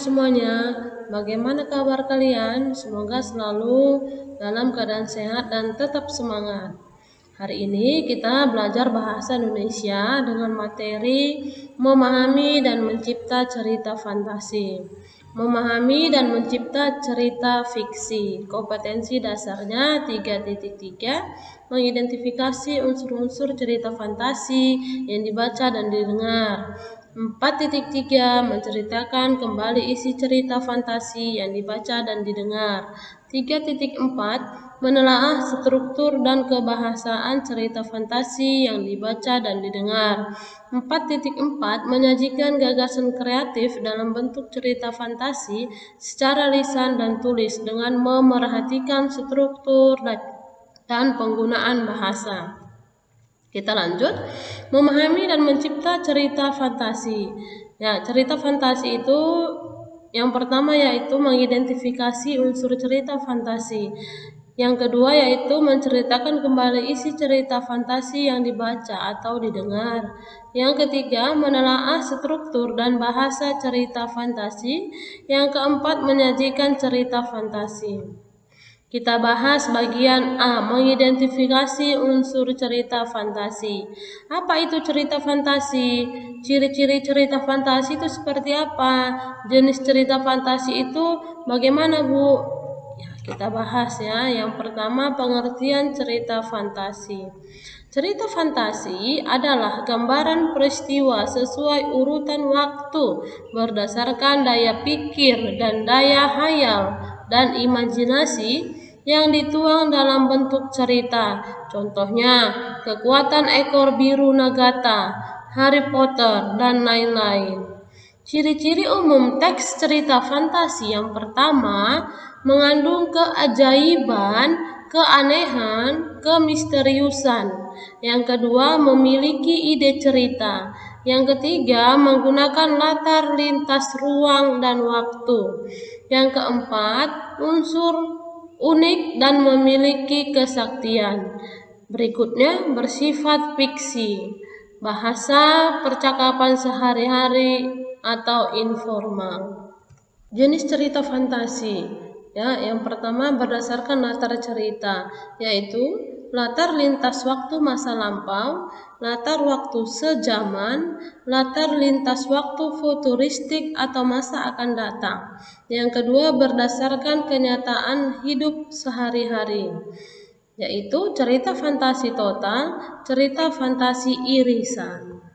semuanya, bagaimana kabar kalian? Semoga selalu dalam keadaan sehat dan tetap semangat. Hari ini kita belajar bahasa Indonesia dengan materi memahami dan mencipta cerita fantasi. Memahami dan mencipta cerita fiksi. Kompetensi dasarnya 3.3, mengidentifikasi unsur-unsur cerita fantasi yang dibaca dan didengar. 4.3, menceritakan kembali isi cerita fantasi yang dibaca dan didengar. 3.4, menelaah struktur dan kebahasaan cerita fantasi yang dibaca dan didengar. 4.4, menyajikan gagasan kreatif dalam bentuk cerita fantasi secara lisan dan tulis dengan memerhatikan struktur dan penggunaan bahasa. Kita lanjut, memahami dan mencipta cerita fantasi. Ya, cerita fantasi itu yang pertama yaitu mengidentifikasi unsur cerita fantasi. Yang kedua yaitu menceritakan kembali isi cerita fantasi yang dibaca atau didengar. Yang ketiga, menelaah struktur dan bahasa cerita fantasi. Yang keempat, menyajikan cerita fantasi. Kita bahas bagian A, mengidentifikasi unsur cerita fantasi. Apa itu cerita fantasi? Ciri-ciri cerita fantasi itu seperti apa? Jenis cerita fantasi itu bagaimana, Bu? Ya, kita bahas ya. Yang pertama, pengertian cerita fantasi. Cerita fantasi adalah gambaran peristiwa sesuai urutan waktu berdasarkan daya pikir dan daya hayal dan imajinasi yang dituang dalam bentuk cerita. Contohnya, kekuatan ekor biru Nagata, Harry Potter, dan lain-lain. Ciri-ciri umum teks cerita fantasi yang pertama, mengandung keajaiban, keanehan, kemisteriusan. Yang kedua, memiliki ide cerita. Yang ketiga, menggunakan latar lintas ruang dan waktu. Yang keempat, unsur unik dan memiliki kesaktian. Berikutnya, bersifat fiksi, bahasa percakapan sehari-hari atau informal. Jenis cerita fantasi. Ya, yang pertama berdasarkan latar cerita, yaitu latar lintas waktu masa lampau, latar waktu sejaman, latar lintas waktu futuristik atau masa akan datang. Yang kedua berdasarkan kenyataan hidup sehari-hari, yaitu cerita fantasi total, cerita fantasi irisan.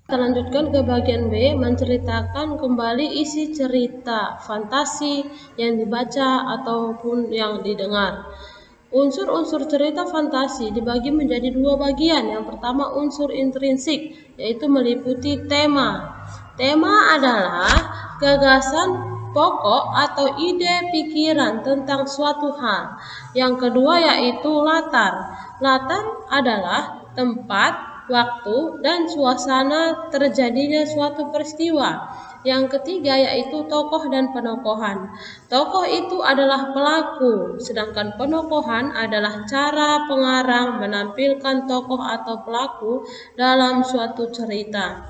Kita lanjutkan ke bagian B, menceritakan kembali isi cerita fantasi yang dibaca ataupun yang didengar. Unsur-unsur cerita fantasi dibagi menjadi dua bagian. Yang pertama unsur intrinsik, yaitu meliputi tema. Tema adalah gagasan pokok atau ide pikiran tentang suatu hal. Yang kedua yaitu latar. Latar adalah tempat, waktu, dan suasana terjadinya suatu peristiwa. Yang ketiga yaitu tokoh dan penokohan. Tokoh itu adalah pelaku, sedangkan penokohan adalah cara pengarang menampilkan tokoh atau pelaku dalam suatu cerita.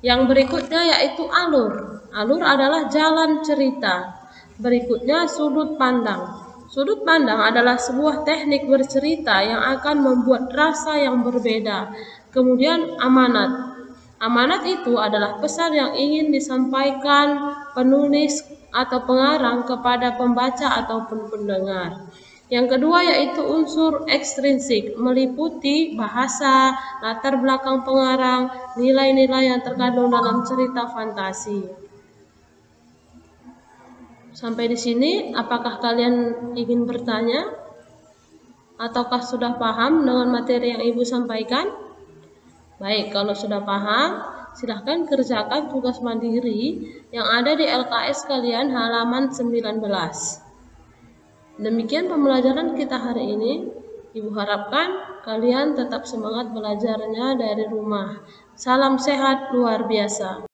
Yang berikutnya yaitu alur. Alur adalah jalan cerita. Berikutnya sudut pandang. Sudut pandang adalah sebuah teknik bercerita yang akan membuat rasa yang berbeda. Kemudian amanat. Amanat itu adalah pesan yang ingin disampaikan penulis atau pengarang kepada pembaca ataupun pendengar. Yang kedua yaitu unsur ekstrinsik, meliputi bahasa, latar belakang pengarang, nilai-nilai yang terkandung dalam cerita fantasi. Sampai di sini, apakah kalian ingin bertanya? Ataukah sudah paham dengan materi yang Ibu sampaikan? Baik, kalau sudah paham, silahkan kerjakan tugas mandiri yang ada di LKS kalian halaman 19. Demikian pembelajaran kita hari ini. Ibu harapkan kalian tetap semangat belajarnya dari rumah. Salam sehat luar biasa.